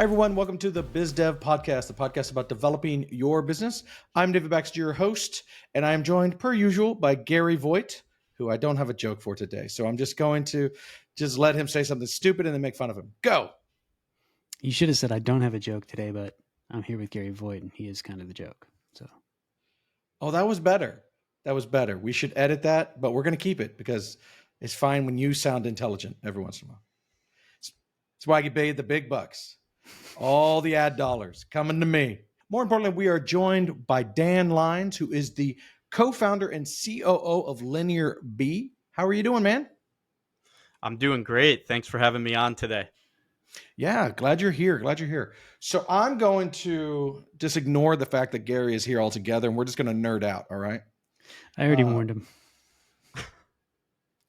Hi, everyone. Welcome to the Biz Dev Podcast, the podcast about developing your business. I'm David Baxter, your host, and I am joined, per usual, by Gary Voigt, who I don't have a joke for today. So I'm just going to let him say something stupid and then make fun of him. Go. You should have said I don't have a joke today, but I'm here with Gary Voigt, and he is kind of the joke. So, Oh, that was better. That was better. We should edit that, but we're going to keep it because it's fine when you sound intelligent every once in a while. That's why I get paid the big bucks. All the ad dollars coming to me. More importantly, we are joined by Dan Lines, who is the co-founder and COO of LinearB. How are you doing, man? I'm doing great. Thanks for having me on today. Yeah, glad you're here. So I'm going to just ignore the fact that Gary is here altogether, and we're just going to nerd out, all right? I already warned him.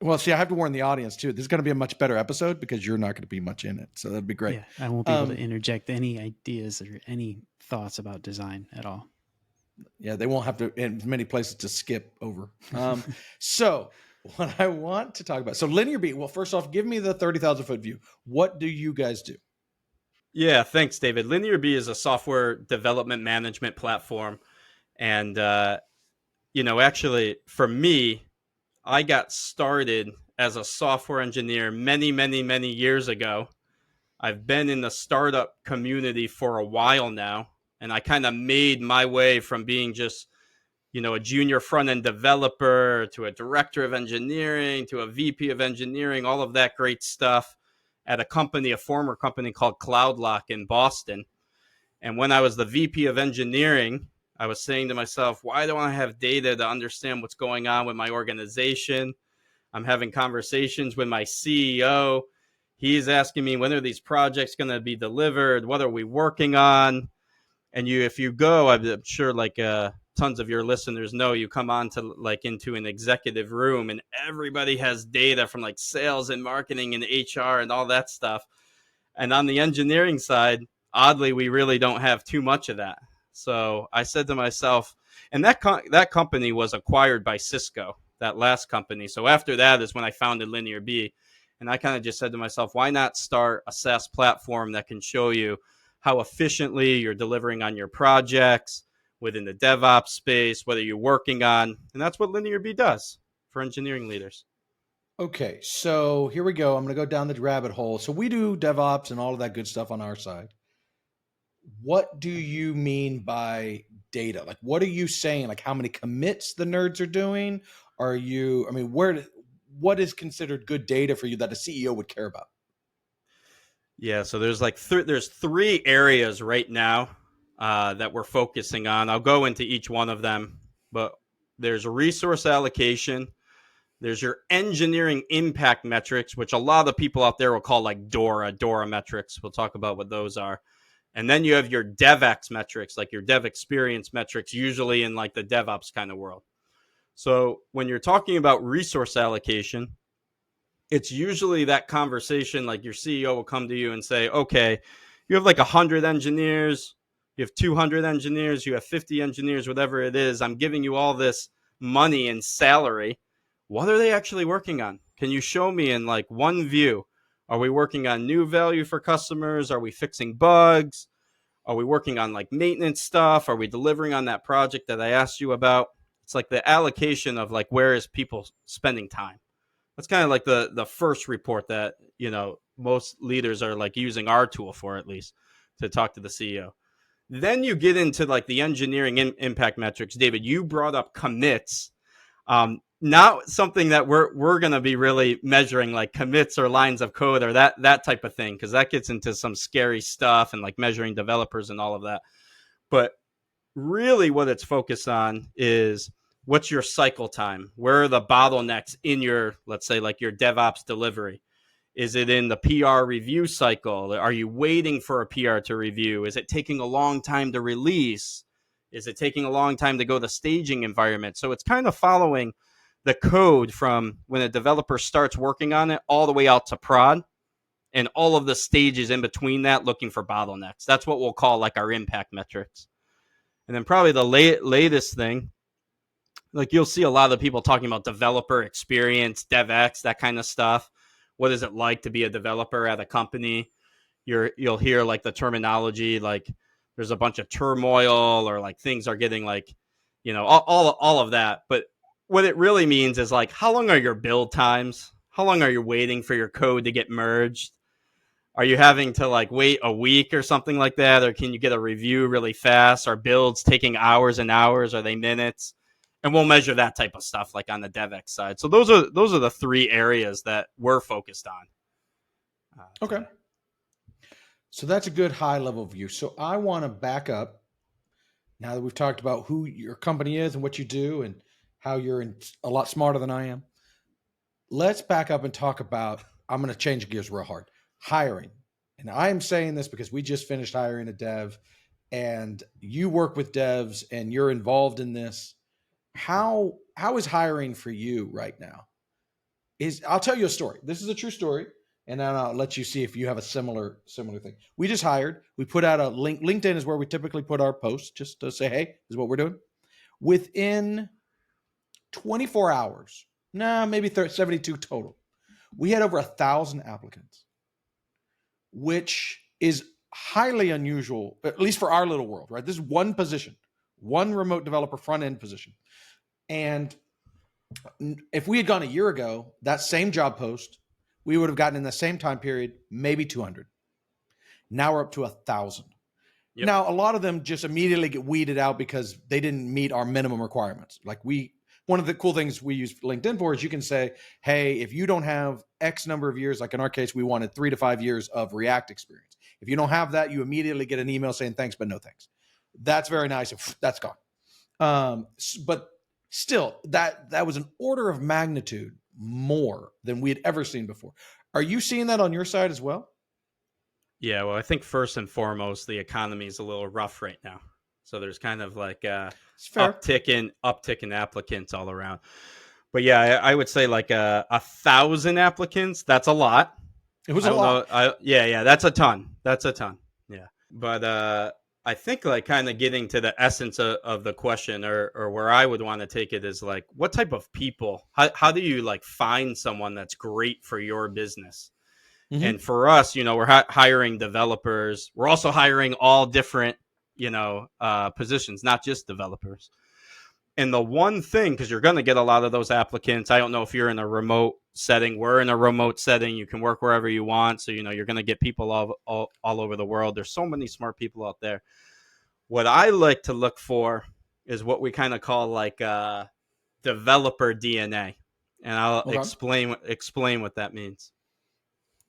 Well, see, I have to warn the audience, too. This is going to be a much better episode because you're not going to be much in it, so that'd be great. Yeah, I won't be able to interject any ideas or any thoughts about design at all. Yeah, they won't have to in many places to skip over. So what I want to talk about, so LinearB, well, first off, give me the 30,000 foot view. What do you guys do? Yeah, thanks, David. LinearB is a software development management platform. And, actually, for me, I got started as a software engineer many years ago. I've been in the startup community for a while now, and I kind of made my way from being just a junior front-end developer to a director of engineering to a VP of engineering, all of that great stuff at a former company called CloudLock in Boston. And when I was the VP of engineering, I was saying to myself, why don't I have data to understand what's going on with my organization? I'm having conversations with my CEO. He's asking me, when are these projects going to be delivered? What are we working on? And if you go, I'm sure tons of your listeners know, you come on to into an executive room and everybody has data from sales and marketing and HR and all that stuff. And on the engineering side, oddly, we really don't have too much of that. So I said to myself, and that company was acquired by Cisco, that last company. So after that is when I founded LinearB. And I kind of just said to myself, why not start a SaaS platform that can show you how efficiently you're delivering on your projects within the DevOps space, whether you're working on, and that's what LinearB does for engineering leaders. Okay, so here we go. I'm going to go down the rabbit hole. So we do DevOps and all of that good stuff on our side. What do you mean by data? What are you saying? How many commits the nerds are doing? What is considered good data for you that a CEO would care about? Yeah, so there's there's three areas right now that we're focusing on. I'll go into each one of them, but there's resource allocation. There's your engineering impact metrics, which a lot of people out there will call DORA metrics. We'll talk about what those are. And then you have your DevX metrics, your dev experience metrics, usually in the DevOps kind of world. So when you're talking about resource allocation, it's usually that conversation, your CEO will come to you and say, okay, you have 100 engineers, you have 200 engineers, you have 50 engineers, whatever it is. I'm giving you all this money and salary. What are they actually working on? Can you show me in one view? Are we working on new value for customers? Are we fixing bugs? Are we working on maintenance stuff? Are we delivering on that project that I asked you about? It's the allocation of where is people spending time? That's kind of the first report that, most leaders are using our tool for, at least, to talk to the CEO. Then you get into the engineering impact metrics. David, you brought up commits. Not something that we're going to be really measuring commits or lines of code or that type of thing, because that gets into some scary stuff and measuring developers and all of that. But really what it's focused on is what's your cycle time? Where are the bottlenecks in your, let's say, your DevOps delivery? Is it in the PR review cycle? Are you waiting for a PR to review? Is it taking a long time to release? Is it taking a long time to go to staging environment? So it's kind of following the code from when a developer starts working on it all the way out to prod, and all of the stages in between that, looking for bottlenecks. That's what we'll call our impact metrics. And then probably the latest thing, you'll see a lot of people talking about developer experience, DevX, that kind of stuff. What is it like to be a developer at a company? you'll hear like the terminology, like there's a bunch of turmoil, or like things are getting like, all of that. But what it really means is like, how long are your build times? How long are you waiting for your code to get merged? Are you having to like wait a week or something like that? Or can you get a review really fast? Are builds taking hours and hours? Are they minutes? And we'll measure that type of stuff like on the DevX side. So those are the three areas that we're focused on. Okay. So that's a good high level view. So I want to back up now that we've talked about who your company is and what you do and how you're a lot smarter than I am. Let's back up and talk about, I'm going to change gears real hard, hiring. And I am saying this because we just finished hiring a dev, and you work with devs and you're involved in this. How is hiring for you right now? I'll tell you a story. This is a true story, and then I'll let you see if you have a similar thing. We just hired. We put out a link. LinkedIn is where we typically put our posts, just to say, hey, this is what we're doing. Within 24 hours, maybe 72 total, we had over 1,000 applicants, which is highly unusual, at least for our little world, right? This is one position, one remote developer front end position. And if we had gone a year ago, that same job post, we would have gotten in the same time period, maybe 200. Now we're up to 1,000. Yep. Now, a lot of them just immediately get weeded out because they didn't meet our minimum requirements. Like one of the cool things we use LinkedIn for is you can say, hey, if you don't have X number of years, like in our case, we wanted 3 to 5 years of React experience. If you don't have that, you immediately get an email saying thanks, but no thanks. That's very nice. That's gone. But still, that was an order of magnitude more than we had ever seen before. Are you seeing that on your side as well? Yeah, well, I think first and foremost, the economy is a little rough right now. So there's kind of like a uptick in applicants all around. But yeah, I would say like 1,000 applicants. That's a lot. It was a lot. Yeah, that's a ton. Yeah, but I think like kind of getting to the essence of the question, or where I would want to take it is like, what type of people? How do you like find someone that's great for your business? Mm-hmm. And for us, we're hiring developers. We're also hiring all different positions, not just developers. And the one thing, because you're going to get a lot of those applicants, I don't know if you're in a remote setting. We're in a remote setting. You can work wherever you want. So, you're going to get people all over the world. There's so many smart people out there. What I like to look for is what we kind of call like developer DNA. And I'll explain what that means.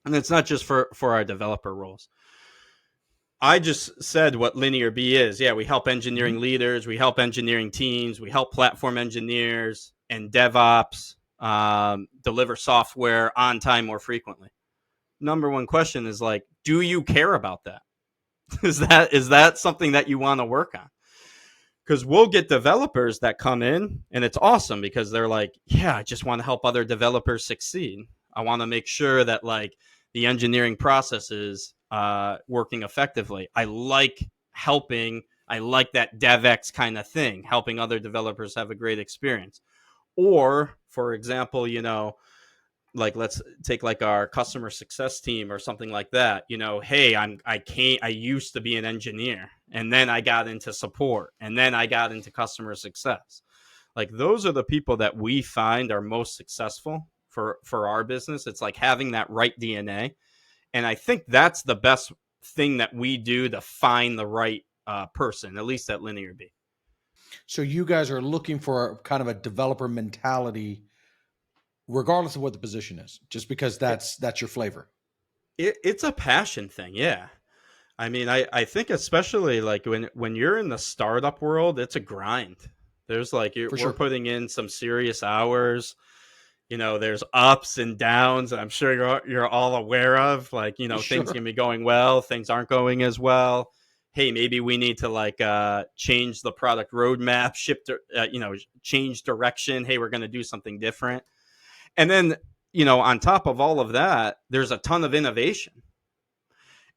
And it's not just for our developer roles. I just said what LinearB is. Yeah, we help engineering leaders. We help engineering teams. We help platform engineers and DevOps deliver software on time more frequently. Number one question is like, do you care about that? Is that something that you want to work on? Because we'll get developers that come in, and it's awesome because they're like, yeah, I just want to help other developers succeed. I want to make sure that like the engineering process is working effectively. I like helping. I like that DevX kind of thing, helping other developers have a great experience. Or, for example, like let's take like our customer success team or something like that. Hey, I used to be an engineer, and then I got into support, and then I got into customer success. Like those are the people that we find are most successful for our business. It's like having that right DNA. And I think that's the best thing that we do to find the right person, at least at LinearB. So you guys are looking for kind of a developer mentality, regardless of what the position is, just because that's your flavor. It's a passion thing, yeah. I mean, I think especially like when you're in the startup world, it's a grind. There's like we're putting in some serious hours. There's ups and downs, and I'm sure you're all aware of. Like, things can be going well, things aren't going as well. Hey, maybe we need to like change the product roadmap, change direction. Hey, we're going to do something different. And then, on top of all of that, there's a ton of innovation.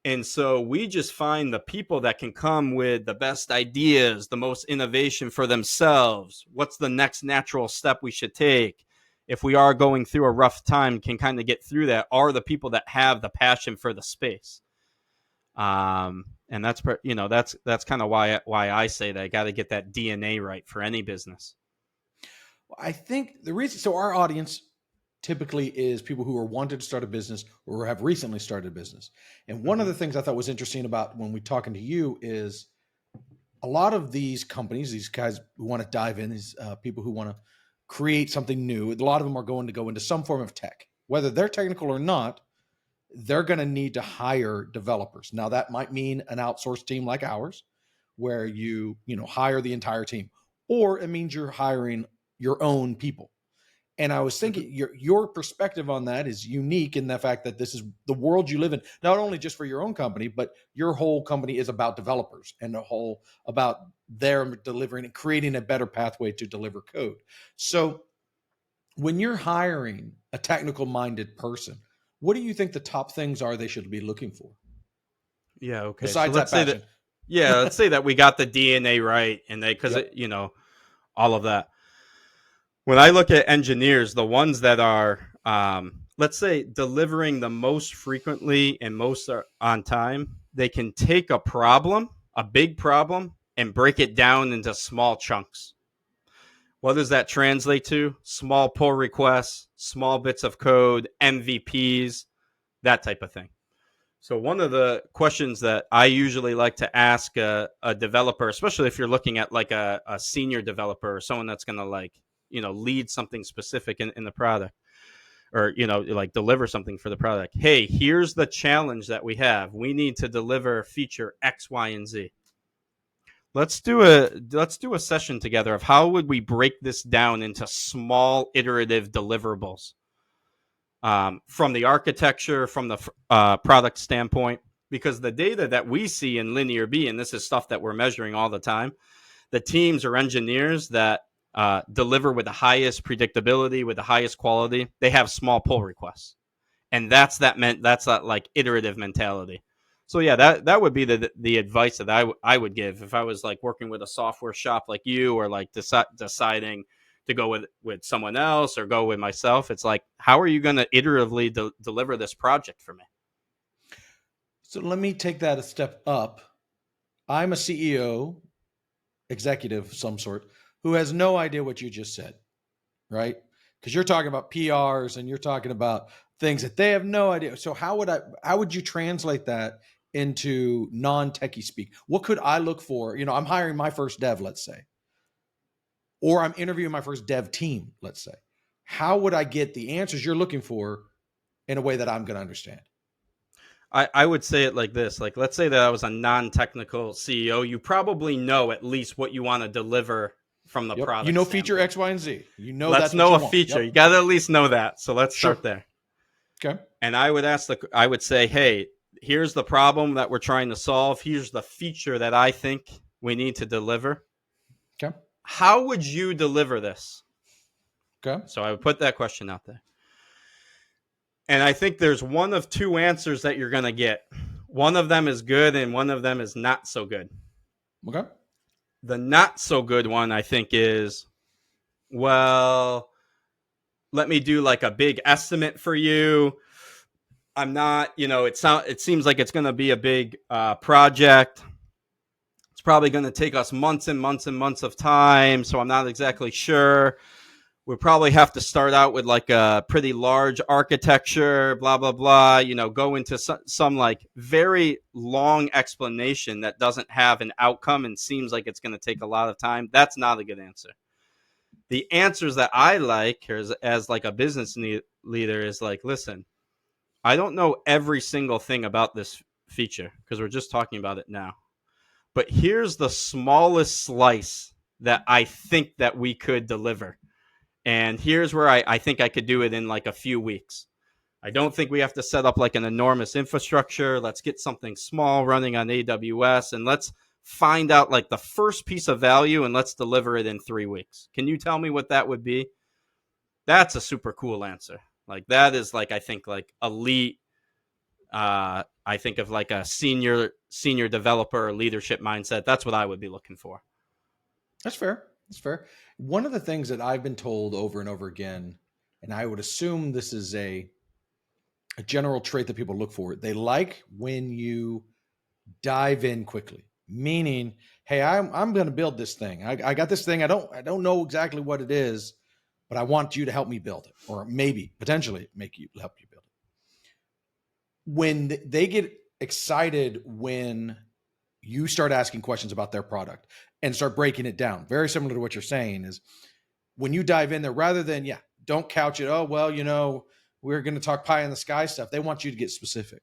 And so we just find the people that can come with the best ideas, the most innovation for themselves. What's the next natural step we should take? If we are going through a rough time, can kind of get through that, are the people that have the passion for the space. And that's kind of why I say that I got to get that DNA right for any business. I think the reason, so our audience typically is people who are wanted to start a business or have recently started a business. And one of the things I thought was interesting about when we're talking to you is a lot of these companies, these guys who want to dive in, these people who want to create something new, a lot of them are going to go into some form of tech, whether they're technical or not. They're going to need to hire developers. Now that might mean an outsourced team like ours, where you hire the entire team, or it means you're hiring your own people. And I was thinking your perspective on that is unique in the fact that this is the world you live in, not only just for your own company, but your whole company is about developers and the whole about their delivering and creating a better pathway to deliver code. So when you're hiring a technical minded person, what do you think the top things are they should be looking for? Yeah. Okay. Besides So let's that say passion. let's say that we got the DNA right, and all of that. When I look at engineers, the ones that are, let's say, delivering the most frequently and most are on time, they can take a big problem, and break it down into small chunks. What does that translate to? Small pull requests, small bits of code, MVPs, that type of thing. So one of the questions that I usually like to ask a developer, especially if you're looking at like a senior developer or someone that's going to lead something specific in the product, or like deliver something for the product. Hey, here's the challenge that we have. We need to deliver feature X, Y, and Z. Let's do a session together of how would we break this down into small iterative deliverables. From the architecture, from the product standpoint, because the data that we see in LinearB, and this is stuff that we're measuring all the time, the teams or engineers that deliver with the highest predictability, with the highest quality, they have small pull requests, and that's that like iterative mentality. So yeah, that would be the advice that I would give if I was like working with a software shop like you, or like deciding to go with someone else or go with myself. It's like, how are you going to iteratively deliver this project for me? So let me take that a step up. I'm a CEO, executive of some sort, who has no idea what you just said, right? Because you're talking about PRs and you're talking about things that they have no idea. So how would you translate that into non-techie speak? What could I look for? I'm hiring my first dev, let's say, or I'm interviewing my first dev team, let's say. How would I get the answers you're looking for in a way that I'm going to understand? I would say it like this. Like, let's say that I was a non-technical CEO. You probably know at least what you want to deliver from the product. Feature standpoint. X, Y, and Z. Let's That's know what a you want. feature. You got to at least know that. So let's Sure. start there. Okay. And I would say, hey, here's the problem that we're trying to solve. Here's the feature that I think we need to deliver. Okay. How would you deliver this? Okay. So I would put that question out there. And I think there's one of two answers that you're going to get. One of them is good and one of them is not so good. Okay. The not so good one, I think, is, well, let me do like a big estimate for you. I'm not, it seems like it's going to be a big project. It's probably going to take us months and months and months of time. So I'm not exactly sure. We probably have to start out with like a pretty large architecture, blah, blah, blah, go into some like very long explanation that doesn't have an outcome and seems like it's going to take a lot of time. That's not a good answer. The answers that I like as like a business leader is like, listen, I don't know every single thing about this feature because we're just talking about it now. But here's the smallest slice that I think that we could deliver. And here's where I think I could do it in like a few weeks. I don't think we have to set up like an enormous infrastructure. Let's get something small running on AWS and let's find out like the first piece of value and let's deliver it in 3 weeks. Can you tell me what that would be? That's a super cool answer. Like that is like, I think like elite. I think of like a senior developer leadership mindset. That's what I would be looking for. That's fair. That's fair. One of the things that I've been told over and over again, and I would assume this is a general trait that people look for, they like when you dive in quickly. Meaning, hey, I'm going to build this thing. I got this thing. I don't know exactly what it is, but I want you to help me build it, or maybe potentially help you build it. When they get excited when you start asking questions about their product and start breaking it down, very similar to what you're saying, is when you dive in there, rather than, don't couch it, oh, well, we're going to talk pie in the sky stuff. They want you to get specific.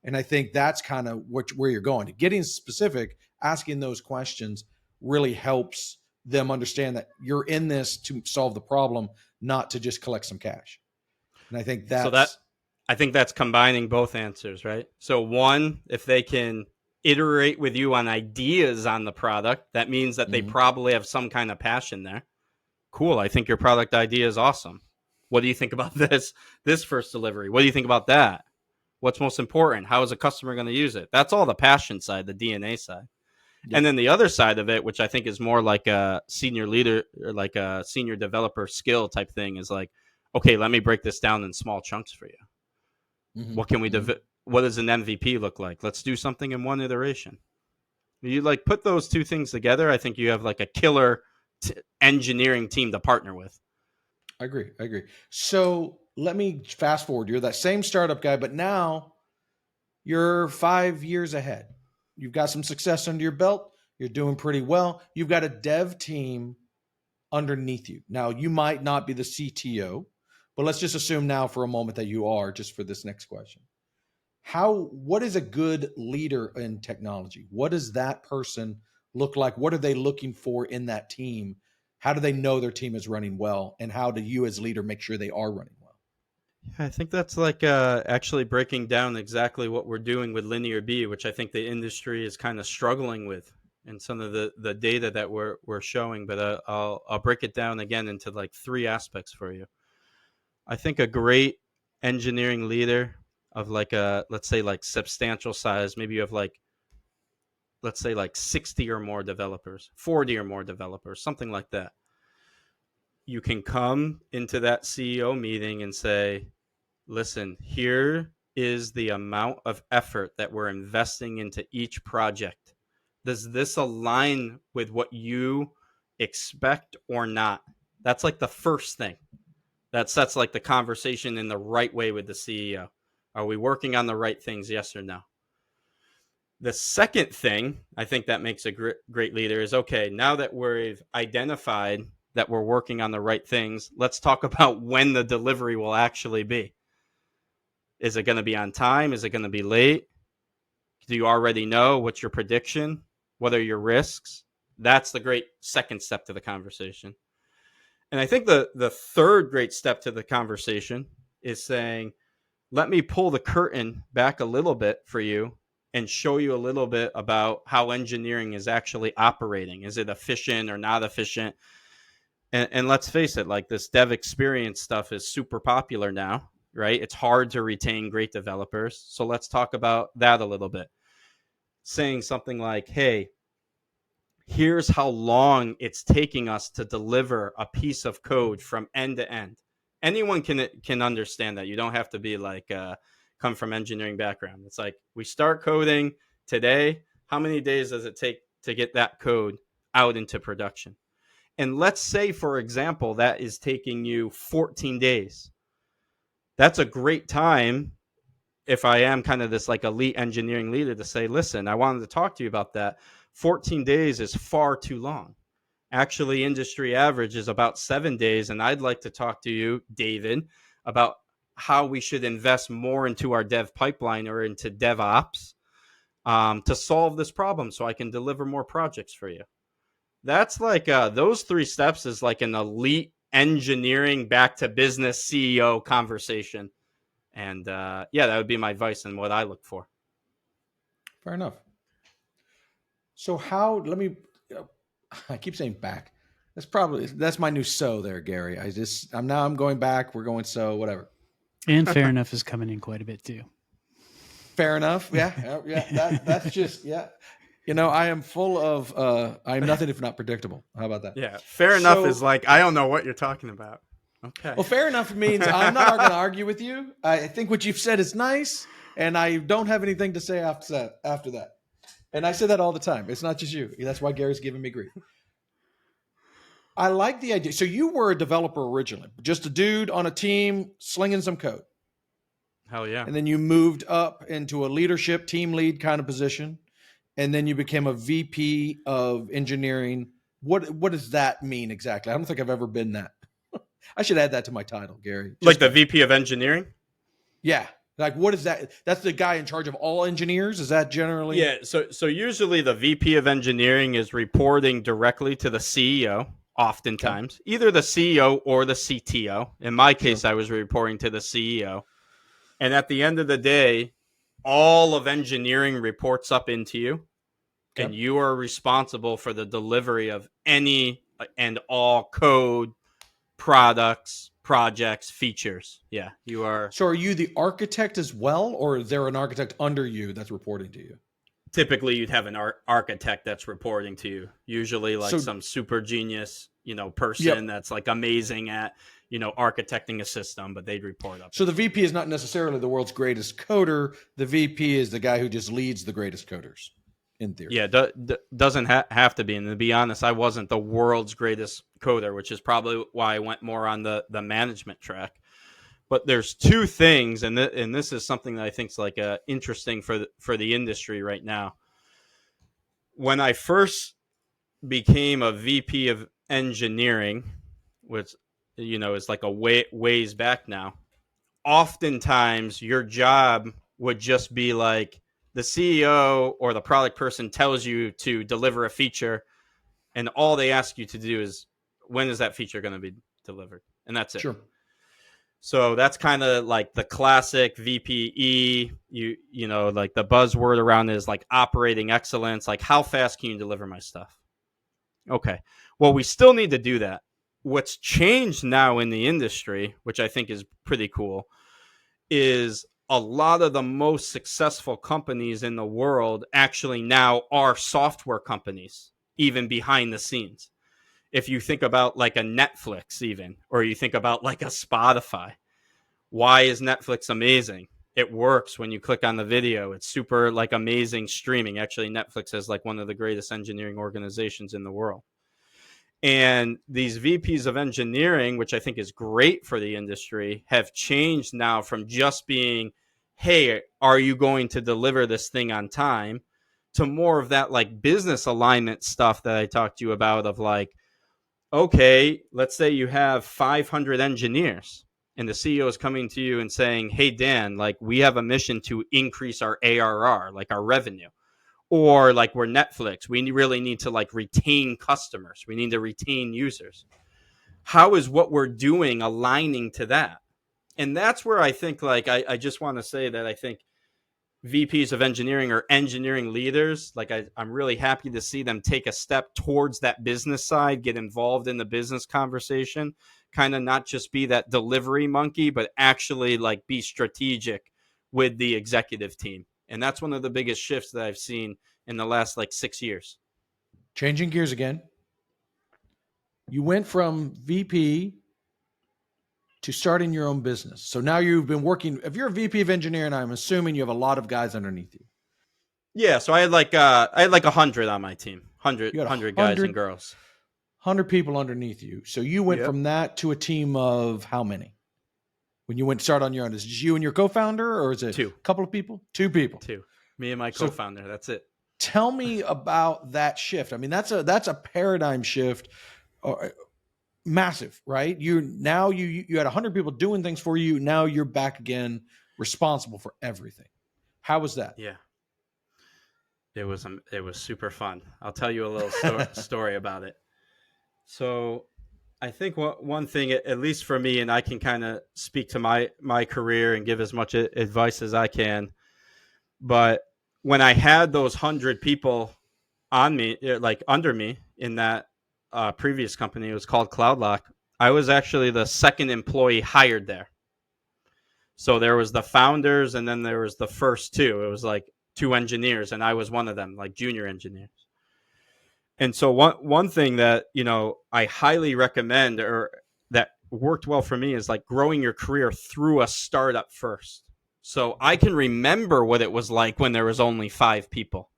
And I think that's kind of where you're going. Getting specific, asking those questions really helps them understand that you're in this to solve the problem, not to just collect some cash. And I think I think that's combining both answers, right? So one, if they can iterate with you on ideas on the product, that means that they probably have some kind of passion there. Cool. I think your product idea is awesome. What do you think about this first delivery? What do you think about that? What's most important? How is a customer going to use it? That's all the passion side, the DNA side. Yep. And then the other side of it, which I think is more like a senior leader or like a senior developer skill type thing, is like, okay, let me break this down in small chunks for you. What can we what does an MVP look like? Let's do something in one iteration. You like put those two things together, I think you have like a killer engineering team to partner with. I agree. So let me fast forward. You're that same startup guy, but now you're 5 years ahead. You've got some success under your belt. You're doing pretty well. You've got a dev team underneath you. Now, you might not be the CTO, but let's just assume now for a moment that you are, just for this next question. What is a good leader in technology? What does that person look like? What are they looking for in that team? How do they know their team is running well? And how do you as leader make sure they are running well? I think that's like actually breaking down exactly what we're doing with LinearB, which I think the industry is kind of struggling with and some of the data that we're showing. But I'll break it down again into like 3 aspects for you. I think a great engineering leader of like let's say like substantial size, maybe you have like, let's say like 60 or more developers, 40 or more developers, something like that. You can come into that CEO meeting and say, listen, here is the amount of effort that we're investing into each project. Does this align with what you expect or not? That's like the first thing. That sets like the conversation in the right way with the CEO. Are we working on the right things? Yes or no? The second thing I think that makes a great leader is, okay, now that we've identified that we're working on the right things, let's talk about when the delivery will actually be. Is it going to be on time? Is it going to be late? Do you already know? What's your prediction? What are your risks? That's the great second step to the conversation. And I think the third great step to the conversation is saying, let me pull the curtain back a little bit for you and show you a little bit about how engineering is actually operating. Is it efficient or not efficient? And let's face it, like this dev experience stuff is super popular now, right? It's hard to retain great developers. So let's talk about that a little bit. Saying something like, hey, here's how long it's taking us to deliver a piece of code from end to end. Anyone can understand that. You don't have to be like come from engineering background. It's like, we start coding today. How many days does it take to get that code out into production? And let's say, for example, that is taking you 14 days. That's a great time, if I am kind of this like elite engineering leader, to say, listen, I wanted to talk to you about that. 14 days is far too long. Actually, industry average is about 7 days. And I'd like to talk to you, David, about how we should invest more into our dev pipeline or into DevOps to solve this problem so I can deliver more projects for you. That's like those 3 steps is like an elite engineering back to business CEO conversation. And that would be my advice and what I look for. Fair enough. So I keep saying back. That's my new so there, Gary. I'm going back. We're going so, whatever. And fair enough is coming in quite a bit too. Fair enough. Yeah. That's just, yeah. I am full of, I am nothing if not predictable. How about that? Yeah. Fair enough is like, I don't know what you're talking about. Okay. Well, fair enough means I'm not going to argue with you. I think what you've said is nice, and I don't have anything to say after that. And I say that all the time. It's not just you. That's why Gary's giving me grief. I like the idea. So you were a developer originally, just a dude on a team slinging some code. Hell yeah. And then you moved up into a leadership team lead kind of position. And then you became a VP of engineering. What does that mean exactly? I don't think I've ever been that. I should add that to my title, Gary. Like the VP of engineering? Yeah. Like, what is that? That's the guy in charge of all engineers? Is that generally? Yeah. So usually the VP of engineering is reporting directly to the CEO, oftentimes, either the CEO or the CTO. In my case, I was reporting to the CEO. And at the end of the day, all of engineering reports up into you. Okay. And you are responsible for the delivery of any and all code, products, projects, features. Yeah, you are. So are you the architect as well, or is there an architect under you that's reporting to you? Typically, you'd have an architect that's reporting to you. Usually, like some super genius, person that's like amazing at, architecting a system, but they'd report up. So the VP is not necessarily the world's greatest coder. The VP is the guy who just leads the greatest coders, in theory. Yeah, doesn't have to be. And to be honest, I wasn't the world's greatest coder, which is probably why I went more on the management track. But there's two things, and this is something that I think is like interesting for the industry right now. When I first became a VP of engineering, which is like a ways back now, oftentimes your job would just be like the CEO or the product person tells you to deliver a feature, and all they ask you to do is, when is that feature going to be delivered? And that's it. Sure. So that's kind of like the classic VPE, like the buzzword around is like operating excellence. Like, how fast can you deliver my stuff? Okay. Well, we still need to do that. What's changed now in the industry, which I think is pretty cool, is a lot of the most successful companies in the world actually now are software companies, even behind the scenes. If you think about like a Netflix even, or you think about like a Spotify, why is Netflix amazing? It works when you click on the video. It's super like amazing streaming. Actually, Netflix is like one of the greatest engineering organizations in the world. And these VPs of engineering, which I think is great for the industry, have changed now from just being, hey, are you going to deliver this thing on time, to more of that like business alignment stuff that I talked to you about of like, okay, let's say you have 500 engineers and the CEO is coming to you and saying, hey, Dan, like we have a mission to increase our ARR, like our revenue. Or like we're Netflix, we really need to like retain customers. We need to retain users. How is what we're doing aligning to that? And that's where I think like, I just want to say that I think VPs of engineering or engineering leaders, like I'm really happy to see them take a step towards that business side, get involved in the business conversation, kind of not just be that delivery monkey, but actually like be strategic with the executive team. And that's one of the biggest shifts that I've seen in the last like 6 years. Changing gears again. You went from VP to starting your own business. So now you've been working, if you're a VP of engineering, I'm assuming you have a lot of guys underneath you. Yeah. So I had like 100 on my team, 100 guys and girls. 100 people underneath you. So you went from that to a team of how many? When you went to start on your own, is it just you and your co-founder, or is it two? A couple of people? Two people. Two. Me and my co-founder. That's it. Tell me about that shift. I mean, that's a paradigm shift, massive, right? You had 100 people doing things for you. Now you're back again, responsible for everything. How was that? Yeah, it was super fun. I'll tell you a little story about it. So I think one thing, at least for me, and I can kind of speak to my career and give as much advice as I can, but when I had those 100 people on me, like under me in that previous company, it was called CloudLock, I was actually the second employee hired there. So there was the founders, and then there was the first two. It was like two engineers, and I was one of them, like junior engineers. And so one thing that, I highly recommend, or that worked well for me, is like growing your career through a startup first. So I can remember what it was like when there was only 5 people.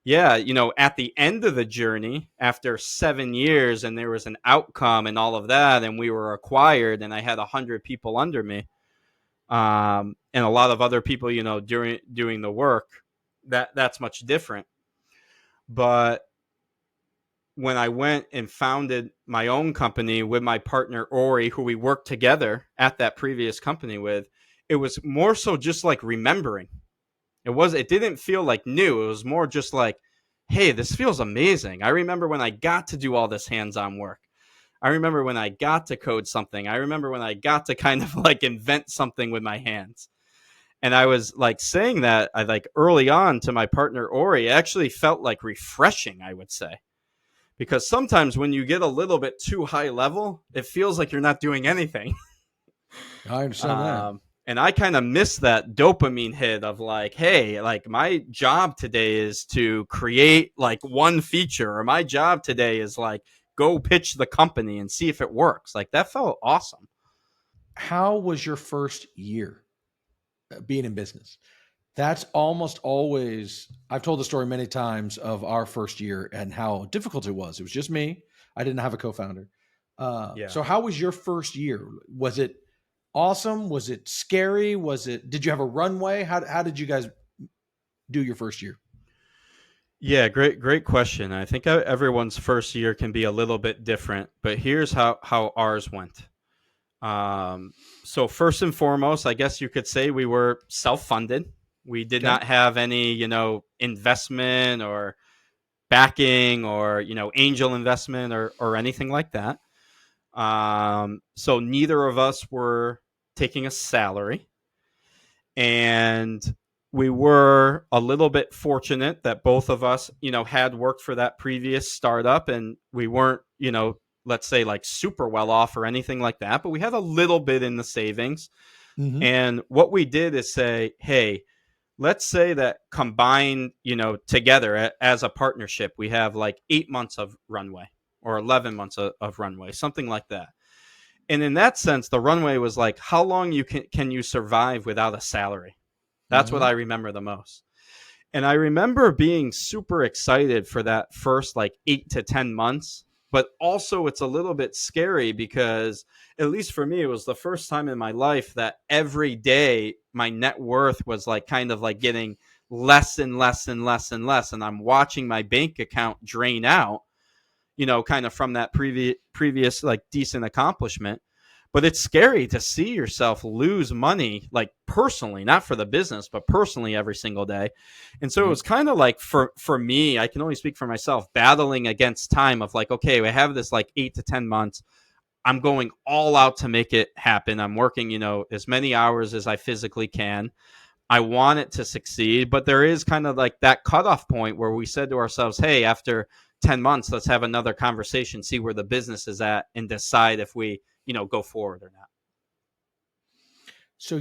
yeah, at the end of the journey, after 7 years, and there was an outcome and all of that, and we were acquired, and I had 100 people under me, and a lot of other people, during doing the work. That's much different. But when I went and founded my own company with my partner Ori, who we worked together at that previous company with, it was more so just like remembering. It didn't feel like new. It was more just like, hey, this feels amazing. I remember when I got to do all this hands-on work. I remember when I got to code something. I remember when I got to kind of like invent something with my hands. And I was like saying that I like early on to my partner Ori, it actually felt like refreshing, I would say. Because sometimes when you get a little bit too high level, it feels like you're not doing anything. I understand that. And I kind of miss that dopamine hit of like, hey, like my job today is to create like one feature, or my job today is like go pitch the company and see if it works. Like that felt awesome. How was your first year being in business? That's almost always, I've told the story many times of our first year and how difficult it was. It was just me. I didn't have a co-founder. Yeah. So how was your first year? Was it awesome? Was it scary? Did you have a runway? How did you guys do your first year? Yeah, great question. I think everyone's first year can be a little bit different, but here's how ours went. So first and foremost, I guess you could say we were self-funded. We did not have any, investment or backing or, angel investment or anything like that. So neither of us were taking a salary. And we were a little bit fortunate that both of us, had worked for that previous startup, and we weren't, let's say like super well off or anything like that, but we had a little bit in the savings. Mm-hmm. And what we did is say, hey, let's say that combined, together as a partnership, we have like 8 months of runway or 11 months of runway, something like that. And in that sense, the runway was like, how long can you survive without a salary? That's what I remember the most. And I remember being super excited for that first like 8 to 10 months. But also it's a little bit scary because, at least for me, it was the first time in my life that every day my net worth was like kind of like getting less and less and less and less. And I'm watching my bank account drain out, kind of from that previous like decent accomplishment. But it's scary to see yourself lose money, like personally, not for the business, but personally every single day. And so it was kind of like for me, I can only speak for myself, battling against time of like, okay, we have this like 8 to 10 months. I'm going all out to make it happen. I'm working, as many hours as I physically can. I want it to succeed, but there is kind of like that cutoff point where we said to ourselves, hey, after 10 months, let's have another conversation, see where the business is at, and decide if we, go forward or not. So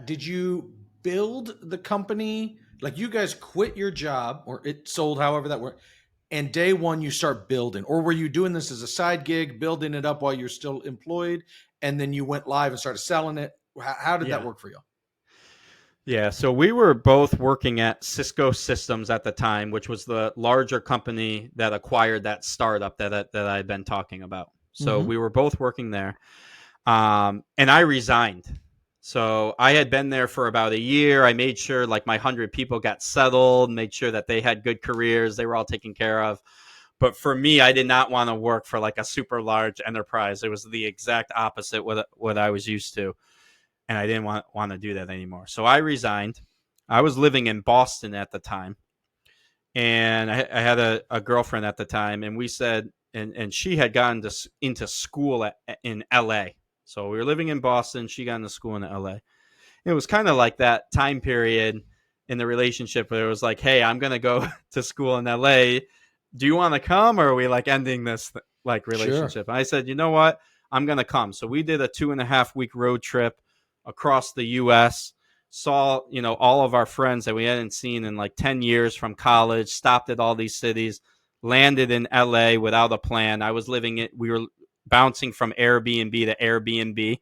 did you build the company? Like you guys quit your job or it sold, however that worked. And day one, you start building, or were you doing this as a side gig, building it up while you're still employed? And then you went live and started selling it. How did that work for you? Yeah, so we were both working at Cisco Systems at the time, which was the larger company that acquired that startup that I'd been talking about. So we were both working there. And I resigned. So I had been there for about a year. I made sure like my 100 people got settled, made sure that they had good careers. They were all taken care of. But for me, I did not want to work for like a super large enterprise. It was the exact opposite what I was used to. And I didn't want to do that anymore. So I resigned. I was living in Boston at the time. And I had a girlfriend at the time. And we said, and she had gotten into school in LA. So we were living in Boston. She got into school in LA. It was kind of like that time period in the relationship where it was like, hey, I'm going to go to school in LA. Do you want to come, or are we like ending this like relationship? Sure. I said, you know what? I'm going to come. So we did a 2.5 week road trip across the U.S., saw, all of our friends that we hadn't seen in like 10 years from college, stopped at all these cities, landed in LA without a plan. We were bouncing from Airbnb to Airbnb.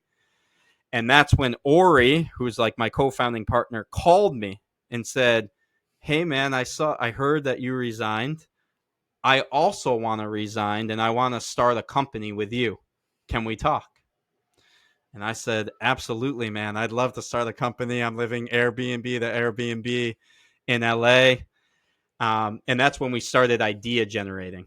And that's when Ori, who's like my co-founding partner, called me and said, hey man, I heard that you resigned. I also want to resign and I want to start a company with you. Can we talk? And I said, absolutely, man. I'd love to start a company. I'm living Airbnb to Airbnb in LA. And that's when we started idea generating.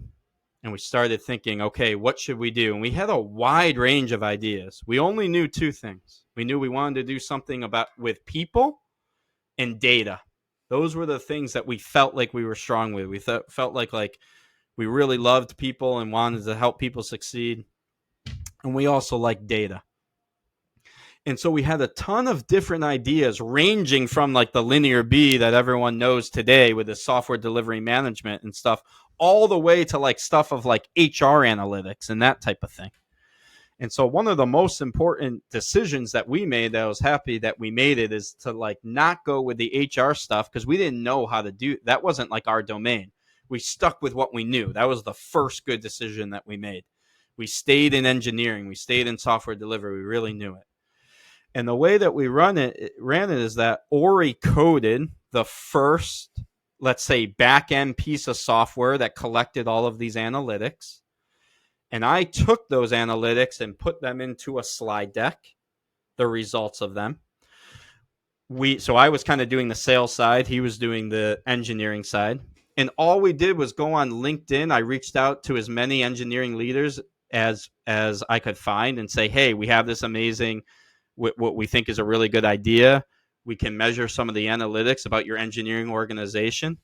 And we started thinking, okay, what should we do? And we had a wide range of ideas. We only knew two things. We knew we wanted to do something with people and data. Those were the things that we felt like we were strong with. We felt like we really loved people and wanted to help people succeed. And we also liked data. And so we had a ton of different ideas ranging from like the LinearB that everyone knows today with the software delivery management and stuff, all the way to like stuff of like HR analytics and that type of thing. And so one of the most important decisions that we made that I was happy that we made it is to like not go with the HR stuff because we didn't know how to do that. Wasn't like our domain. We stuck with what we knew. That was the first good decision that we made. We stayed in engineering. We stayed in software delivery. We really knew it. And the way that we ran it is that Ori coded the first, let's say, back-end piece of software that collected all of these analytics. And I took those analytics and put them into a slide deck, the results of them. So I was kind of doing the sales side. He was doing the engineering side. And all we did was go on LinkedIn. I reached out to as many engineering leaders as I could find and say, hey, we have this amazing what we think is a really good idea. We can measure some of the analytics about your engineering organization.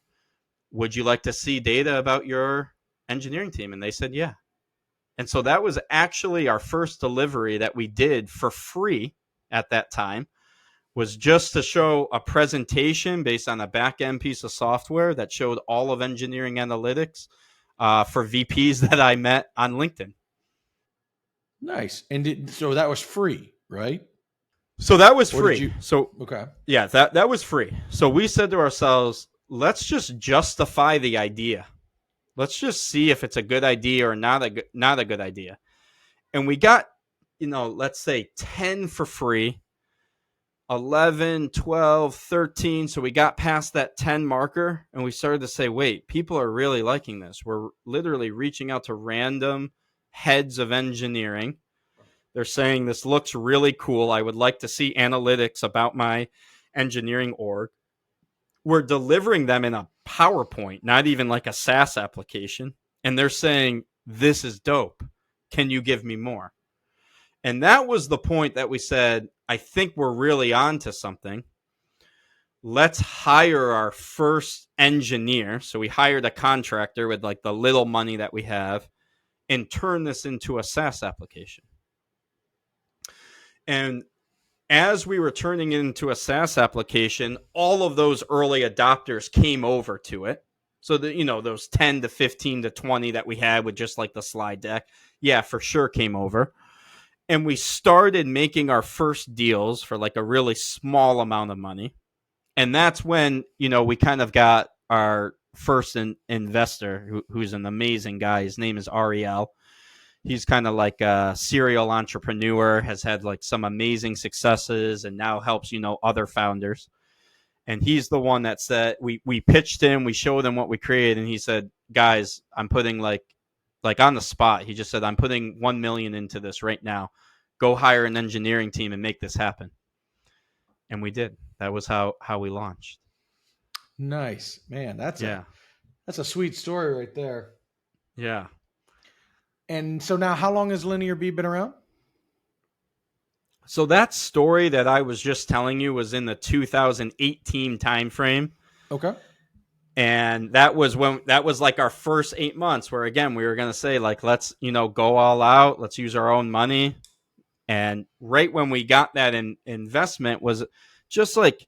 Would you like to see data about your engineering team? And they said, yeah. And so that was actually our first delivery that we did for free at that time, was just to show a presentation based on a back-end piece of software that showed all of engineering analytics for VPs that I met on LinkedIn. Nice. And so that was free, right? So that was free. Okay. Yeah, that was free. So we said to ourselves, let's just justify the idea. Let's just see if it's a good idea or not a good idea. And we got, let's say 10 for free, 11, 12, 13. So we got past that 10 marker and we started to say, wait, people are really liking this. We're literally reaching out to random heads of engineering. They're saying this looks really cool. I would like to see analytics about my engineering org. We're delivering them in a PowerPoint, not even like a SaaS application. And they're saying, this is dope. Can you give me more? And that was the point that we said, I think we're really on to something. Let's hire our first engineer. So we hired a contractor with like the little money that we have and turn this into a SaaS application. And as we were turning it into a SaaS application, all of those early adopters came over to it. So that, those 10 to 15 to 20 that we had with just like the slide deck, yeah, for sure came over. And we started making our first deals for like a really small amount of money. And that's when, we kind of got our first investor, who's an amazing guy. His name is Ariel. He's kind of like a serial entrepreneur, has had like some amazing successes and now helps, other founders. And he's the one that said, we pitched him, we showed him what we created. And he said, guys, I'm putting like on the spot. He just said, I'm putting 1 million into this right now. Go hire an engineering team and make this happen. And we did. That was how we launched. Nice, man. That's a sweet story right there. Yeah. And so now, how long has LinearB been around? So that story that I was just telling you was in the 2018 timeframe. Okay. And that was like our first 8 months where, again, we were going to say, like, let's, go all out. Let's use our own money. And right when we got that investment was just like,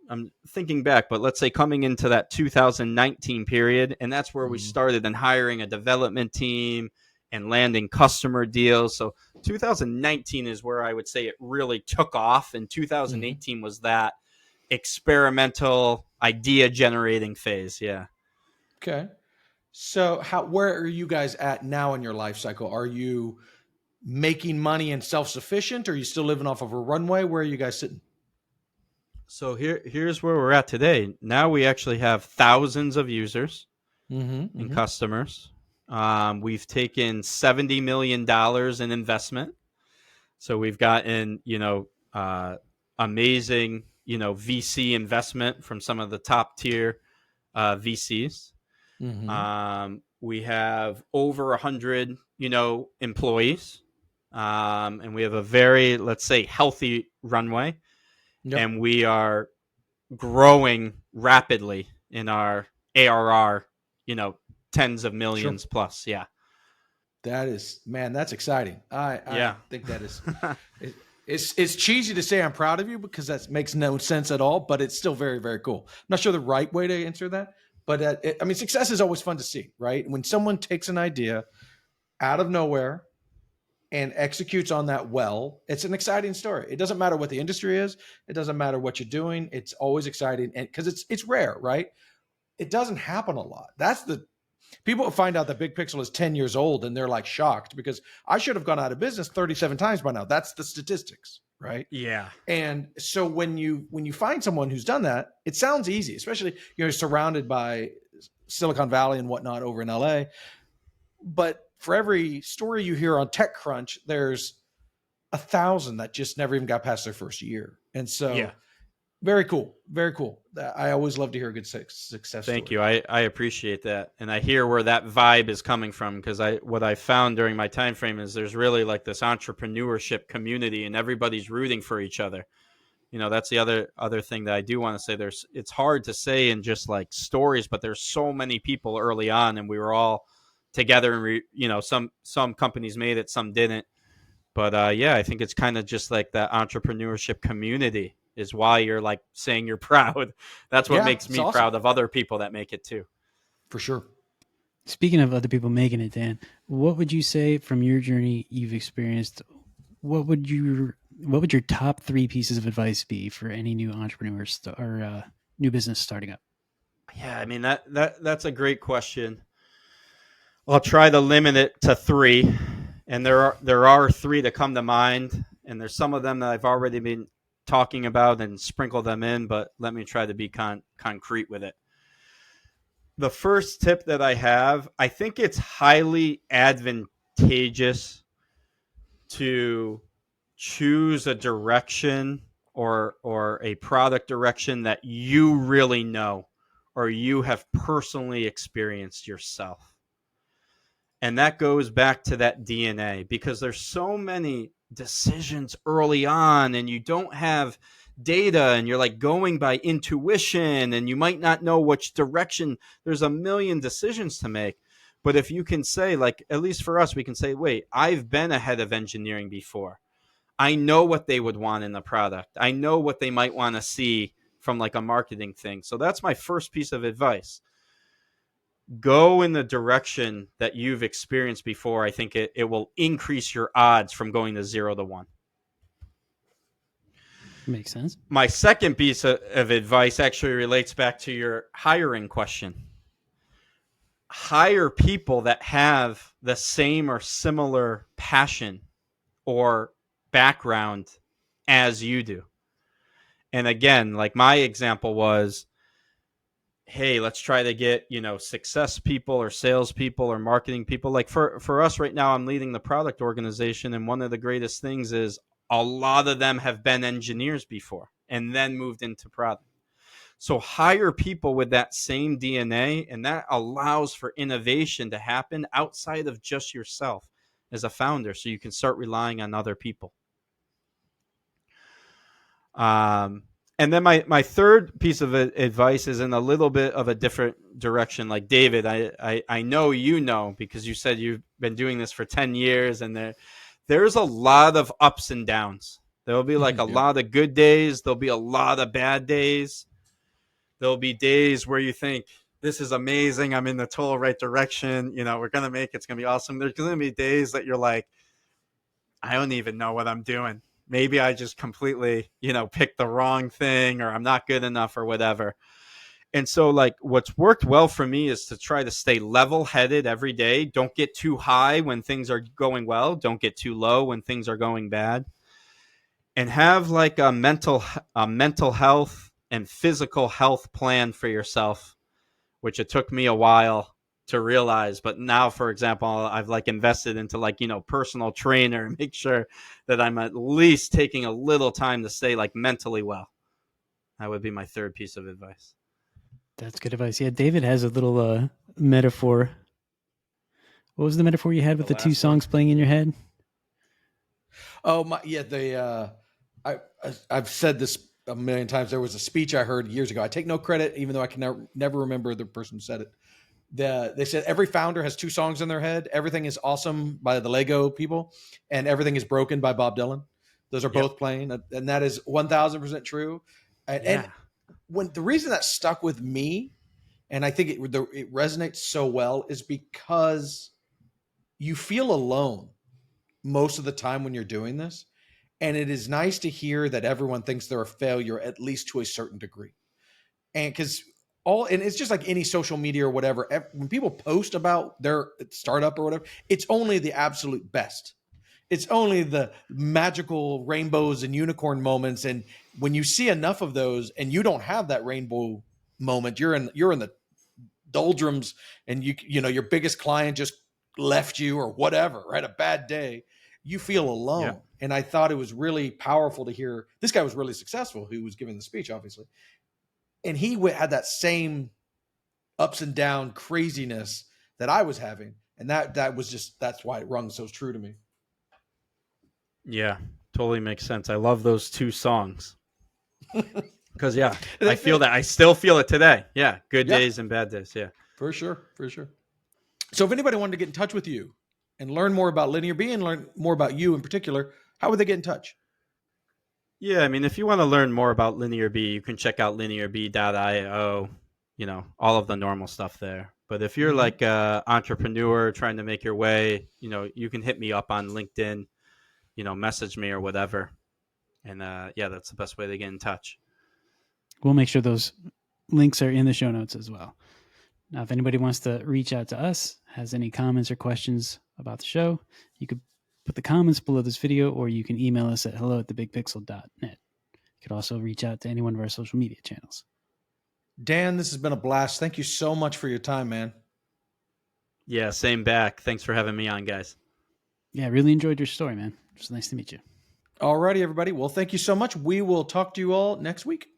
I'm thinking back, but let's say coming into that 2019 period. And that's where we started and hiring a development team and landing customer deals. So 2019 is where I would say it really took off. And 2018 was that experimental idea generating phase. Yeah. Okay. So where are you guys at now in your life cycle? Are you making money and self-sufficient? Or are you still living off of a runway? Where are you guys sitting? So here's where we're at today. Now we actually have thousands of users and customers. We've taken $70 million in investment. So we've gotten, amazing, VC investment from some of the top tier VCs. We have over 100, employees, and we have a very, let's say, healthy runway. Yep. And we are growing rapidly in our ARR, tens of millions plus. Yeah. That is, man, that's exciting. I Yeah. think that is, it's cheesy to say I'm proud of you because that makes no sense at all, but it's still very, very cool. I'm not sure the right way to answer that, but success is always fun to see, right? When someone takes an idea out of nowhere and executes on that well, it's an exciting story. It doesn't matter what the industry is. It doesn't matter what you're doing. It's always exciting, and because it's rare, right? It doesn't happen a lot. That's the people find out that Big Pixel is 10 years old and they're like shocked because I should have gone out of business 37 times by now. That's the statistics, right? Yeah. And so when you find someone who's done that, it sounds easy, especially you're surrounded by Silicon Valley and whatnot over in LA. But for every story you hear on TechCrunch, there's 1,000 that just never even got past their first year. And so Yeah. very cool. Very cool. I always love to hear a good success Thank story. you. I appreciate that. And I hear where that vibe is coming from because what I found during my time frame is there's really like this entrepreneurship community and everybody's rooting for each other. That's the other thing that I do want to say. It's hard to say in just like stories, but there's so many people early on and we were all together and some companies made it, some didn't. But I think it's kind of just like that entrepreneurship community is why you're like saying you're proud. That's what makes me proud of other people that make it too. For sure. Speaking of other people making it, Dan, what would you say from your journey you've experienced? What would your top 3 pieces of advice be for any new entrepreneurs or new business starting up? Yeah, I mean that's a great question. I'll try to limit it to 3, and there are 3 that come to mind, and there's some of them that I've already been talking about and sprinkle them in, but let me try to be concrete with it. The first tip that I have, I think it's highly advantageous to choose a direction or a product direction that you really know or you have personally experienced yourself. And that goes back to that DNA because there's so many decisions early on and you don't have data and you're like going by intuition and you might not know which direction. There's a million decisions to make. But if you can say, like, at least for us, we can say, wait, I've been a head of engineering before. I know what they would want in the product. I know what they might want to see from like a marketing thing. So that's my first piece of advice. Go in the direction that you've experienced before. I think it will increase your odds from going to 0 to 1. Makes sense. My second piece of advice actually relates back to your hiring question. Hire people that have the same or similar passion or background as you do. And again, like my example was, hey, let's try to get, success people or sales people or marketing people. Like for us right now, I'm leading the product organization. And one of the greatest things is a lot of them have been engineers before and then moved into product. So hire people with that same DNA, and that allows for innovation to happen outside of just yourself as a founder. So you can start relying on other people. And then my third piece of advice is in a little bit of a different direction. Like David, I know because you said you've been doing this for 10 years and there's a lot of ups and downs. There'll be like a lot of good days. There'll be a lot of bad days. There'll be days where you think, this is amazing. I'm in the total right direction. We're going to make it. It's going to be awesome. There's going to be days that you're like, I don't even know what I'm doing. Maybe I just completely, picked the wrong thing or I'm not good enough or whatever. And so like what's worked well for me is to try to stay level-headed every day. Don't get too high when things are going well. Don't get too low when things are going bad. and have like a mental health and physical health plan for yourself, which it took me a while to realize. But now, for example, I've like invested into like, personal trainer and make sure that I'm at least taking a little time to stay like mentally well. That would be my third piece of advice. That's good advice. Yeah, David has a little metaphor. What was the metaphor you had with the two songs playing in your head? Oh my, yeah. I've said this a million times. There was a speech I heard years ago. I take no credit, even though I can never remember the person who said it. They said every founder has two songs in their head. Everything is Awesome by the Lego people, and Everything is Broken by Bob Dylan. Those are both playing, and that is 1,000% true. And when the reason that stuck with me, and I think it resonates so well, is because you feel alone most of the time when you're doing this. And it is nice to hear that everyone thinks they're a failure, at least to a certain degree. And because and it's just like any social media or whatever, when people post about their startup or whatever, it's only the absolute best. It's only the magical rainbows and unicorn moments. And when you see enough of those and you don't have that rainbow moment, you're in the doldrums, and your biggest client just left you or whatever, right? A bad day, you feel alone. Yeah. And I thought it was really powerful to hear this guy was really successful, who was giving the speech, obviously. And he had that same ups and down craziness that I was having. And that's why it rung so true to me. Yeah, totally makes sense. I love those two songs. Because, I feel that. I still feel it today. Yeah, good days and bad days. Yeah. For sure. So if anybody wanted to get in touch with you and learn more about LinearB and learn more about you in particular, how would they get in touch? Yeah, I mean, if you want to learn more about LinearB, you can check out linearb.io, all of the normal stuff there. But if you're like an entrepreneur trying to make your way, you can hit me up on LinkedIn, message me or whatever. And that's the best way to get in touch. We'll make sure those links are in the show notes as well. Now, if anybody wants to reach out to us, has any comments or questions about the show, you could put the comments below this video, or you can email us at hello@thebigpixel.net. You could also reach out to any one of our social media channels. Dan, this has been a blast. Thank you so much for your time, man. Yeah, same back. Thanks for having me on, guys. Yeah, really enjoyed your story, man. It was nice to meet you. All righty, everybody. Well, thank you so much. We will talk to you all next week.